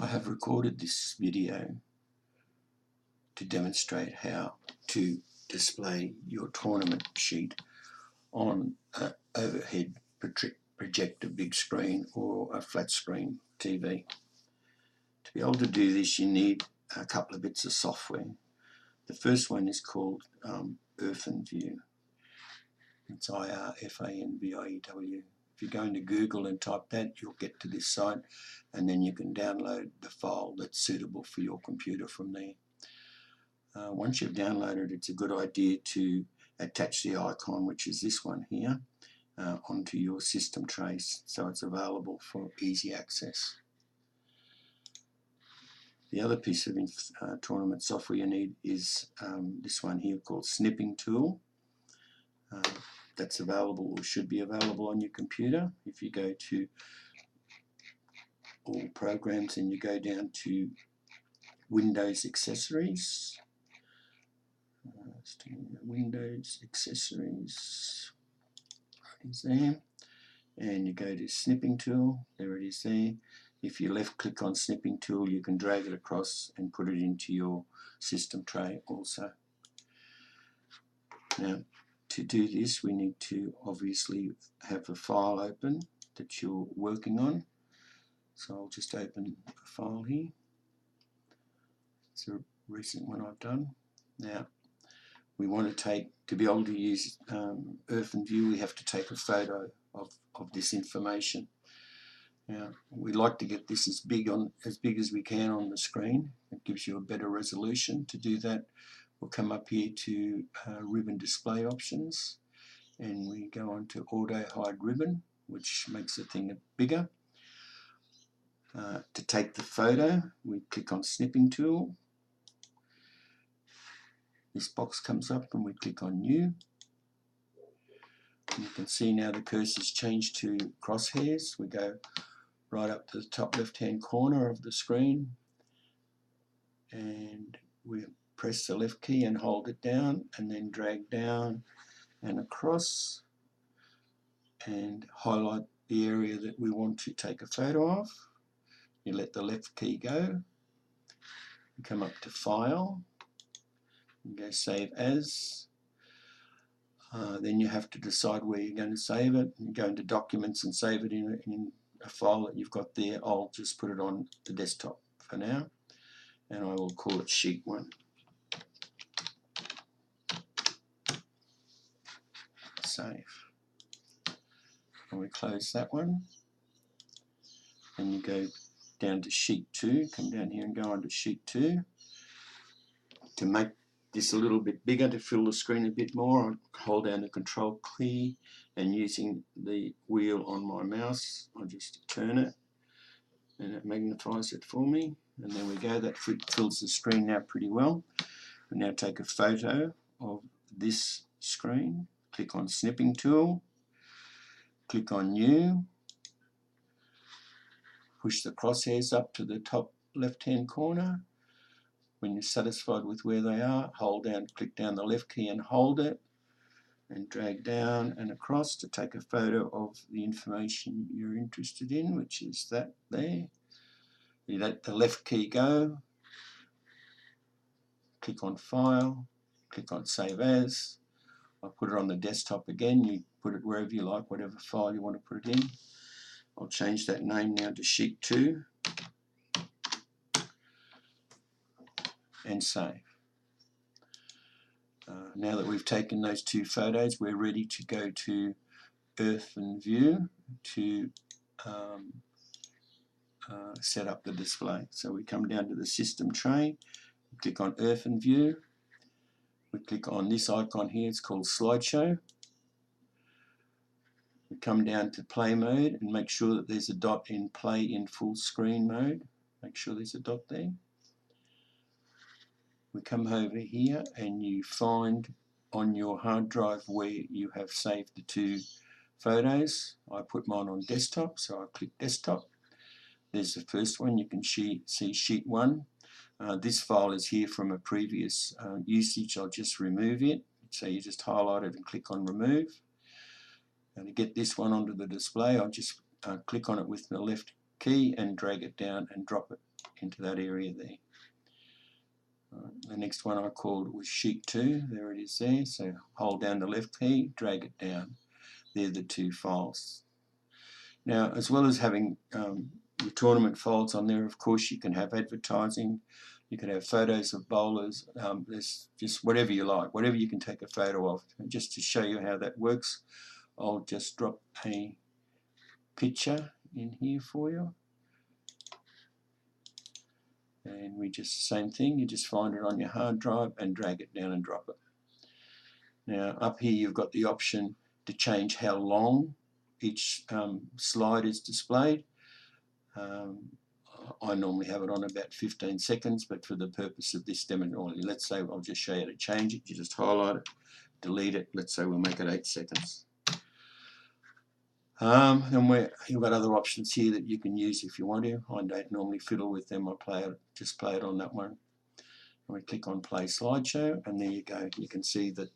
I have recorded this video to demonstrate how to display your tournament sheet on an overhead projector big screen or a flat screen TV. To be able to do this, you need a couple of bits of software. The first one is called IrfanView. It's IrfanView. If you go into Google and type that, you'll get to this site, and then you can download the file that's suitable for your computer from there. Once you've downloaded, it's a good idea to attach the icon, which is this one here, onto your system tray so it's available for easy access. The other piece of tournament software you need is this one here called Snipping Tool. That's available or should be available on your computer. If you go to all programs and you go down to Windows Accessories, Windows Accessories is there, and you go to Snipping Tool, there it is there. If you left click on Snipping Tool, you can drag it across and put it into your system tray also. Now, to do this, we need to obviously have a file open that you're working on. So I'll just open a file here. It's a recent one I've done. Now, we want to be able to use IrfanView, we have to take a photo of this information. Now, we like to get this as big as we can on the screen. It gives you a better resolution. To do that, we'll come up here to ribbon display options, and we go on to auto hide ribbon, which makes the thing bigger. To take the photo, we click on Snipping Tool. This box comes up and we click on New. And you can see now the cursor's changed to crosshairs. We go right up to the top left hand corner of the screen, and we press the left key and hold it down, and then drag down and across and highlight the area that we want to take a photo of. You let the left key go, you come up to File, and go Save As. Then you have to decide where you're going to save it. You go into Documents and save it in a file that you've got there. I'll just put it on the desktop for now, and I will call it Sheet 1. Save. And we close that one, and you go down to Sheet 2, come down here and go on to Sheet 2. To make this a little bit bigger, to fill the screen a bit more, I hold down the Control key, and using the wheel on my mouse, I just turn it and it magnifies it for me, and there we go. That fills the screen now pretty well. We now take a photo of this screen, click on Snipping Tool, click on New, push the crosshairs up to the top left hand corner. When you're satisfied with where they are, hold down, click down the left key and hold it, and drag down and across to take a photo of the information you're interested in, which is that there. You let the left key go, click on File, click on Save As. I'll put it on the desktop again. You put it wherever you like, whatever file you want to put it in. I'll change that name now to Sheet 2 and save. Now that we've taken those two photos, we're ready to go to IrfanView to set up the display. So we come down to the system tray, we click on IrfanView, we click on this icon here, it's called Slideshow. We come down to play mode and make sure that there's a dot in play in full screen mode. Make sure there's a dot there. We come over here and you find on your hard drive where you have saved the two photos. I put mine on desktop, so I click desktop. There's the first one. You can see Sheet 1. This file is here from a previous usage. I'll just remove it. So you just highlight it and click on Remove. And to get this one onto the display, I'll just click on it with the left key and drag it down and drop it into that area there. The next one I called was sheet 2. There it is there. So hold down the left key, drag it down. They're the two files. Now, as well as having your tournament files on there, of course, you can have advertising. You can have photos of bowlers. There's just whatever you like, whatever you can take a photo of. And just to show you how that works, I'll just drop a picture in here for you. And we just, same thing, you just find it on your hard drive and drag it down and drop it. Now up here you've got the option to change how long each slide is displayed. I normally have it on about 15 seconds, but for the purpose of this demo, let's say I'll just show you how to change it. You just highlight it, delete it, let's say we'll make it 8 seconds. And you've got other options here that you can use if you want to. I don't normally fiddle with them. I just play it on that one. And we click on Play Slideshow, and there you go. You can see that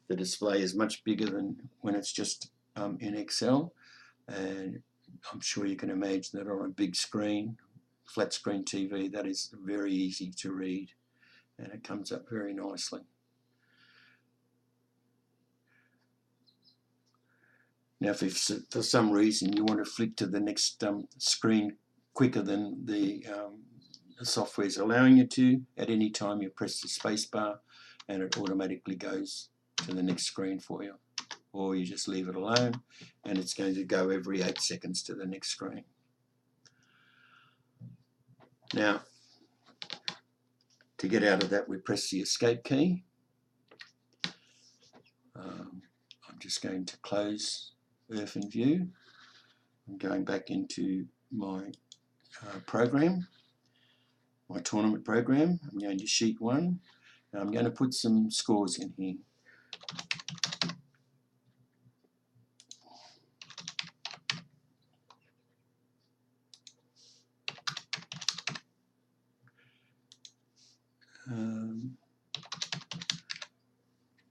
the display is much bigger than when it's just in Excel. And I'm sure you can imagine that on a big screen, flat screen TV, that is very easy to read, and it comes up very nicely. Now, if for some reason you want to flick to the next screen quicker than the software is allowing you to, at any time you press the space bar and it automatically goes to the next screen for you. Or you just leave it alone and it's going to go every 8 seconds to the next screen. Now, to get out of that, we press the escape key. I'm just going to close Earth and View. I'm going back into my program, my tournament program. I'm going to sheet 1. Now I'm going to put some scores in here.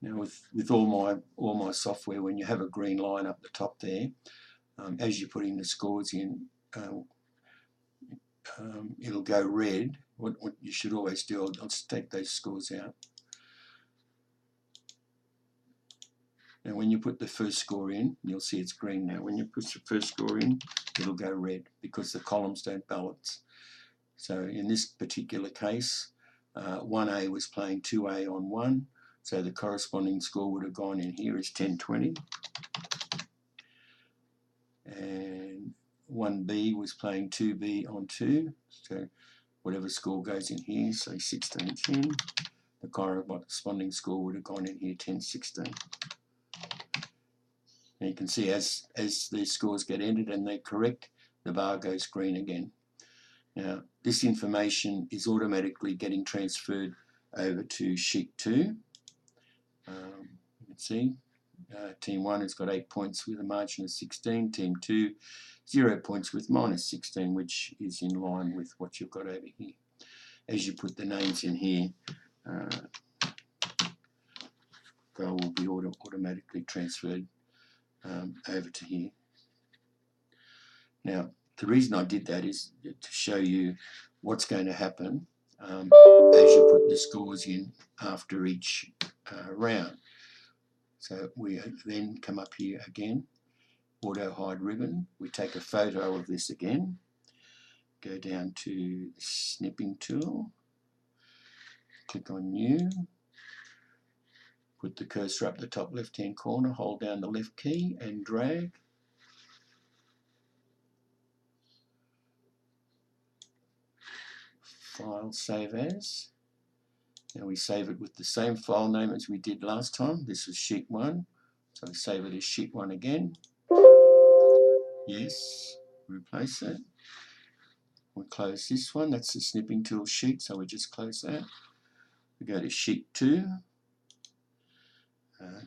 Now with all my software, when you have a green line up the top there, as you're putting the scores in, it'll go red. What you should always do, I'll take those scores out. Now when you put the first score in, you'll see it's green now. When you put the first score in, it'll go red because the columns don't balance. So in this particular case, 1A was playing 2A on 1, so the corresponding score would have gone in here as 10-20. And 1B was playing 2B on 2, so whatever score goes in here, say 16-10, the corresponding score would have gone in here 10-16. And you can see as these scores get entered and they're correct, the bar goes green again. Now, this information is automatically getting transferred over to sheet 2. You can see Team 1 has got 8 points with a margin of 16. Team 2, 0 points with -16, which is in line with what you've got over here. As you put the names in here, they will be automatically transferred over to here. Now, the reason I did that is to show you what's going to happen as you put the scores in after each round. So we then come up here again, auto hide ribbon. We take a photo of this again, go down to Snipping Tool, click on New, put the cursor up the top left hand corner, hold down the left key and drag. File, save as. Now we save it with the same file name as we did last time. This was sheet 1, so we save it as sheet 1 again. Yes, replace that. We'll close this one. That's the Snipping Tool sheet, so we just close that. We go to sheet 2,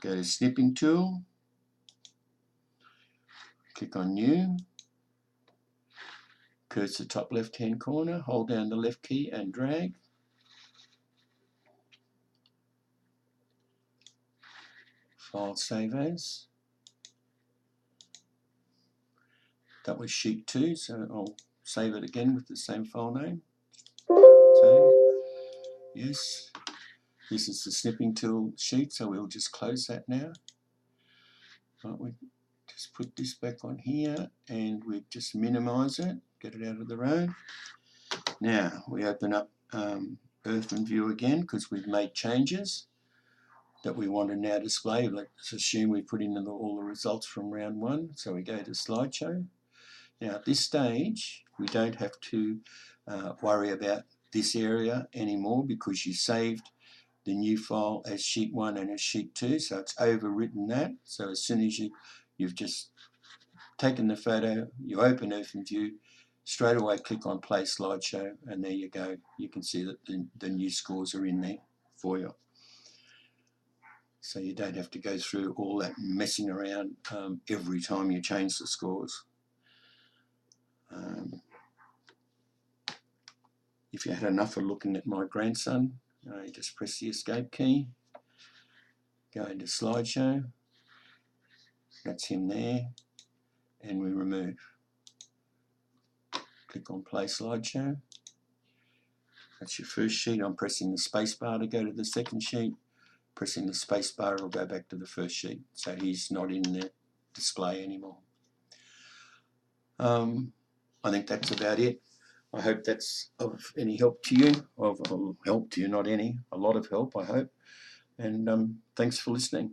go to Snipping Tool, click on New, cursor top left hand corner, hold down the left key and drag. File, save as. That was sheet 2, so I'll save it again with the same file name. So yes, this is the snipping tool sheet, so we'll just close that now. Right, we just put this back on here and we just minimize it, get it out of the road. Now we open up Earthman View again because we've made changes that we want to now display. Let's assume we put in all the results from round 1, so we go to Slideshow. Now at this stage we don't have to worry about this area anymore because you saved the new file as sheet 1 and as sheet 2, so it's overwritten that. So as soon as you've just taken the photo, you open Earthman View, straight away click on Play Slideshow, and there you go. You can see that the new scores are in there for you. So you don't have to go through all that messing around every time you change the scores. If you had enough of looking at my grandson, you just press the escape key, go into Slideshow, that's him there, and we remove. Click on Play Slideshow. That's your first sheet. I'm pressing the space bar to go to the second sheet. Pressing the space bar will go back to the first sheet. So he's not in the display anymore. I think that's about it. I hope that's of any help to you. Of help to you, not any. A lot of help, I hope. And thanks for listening.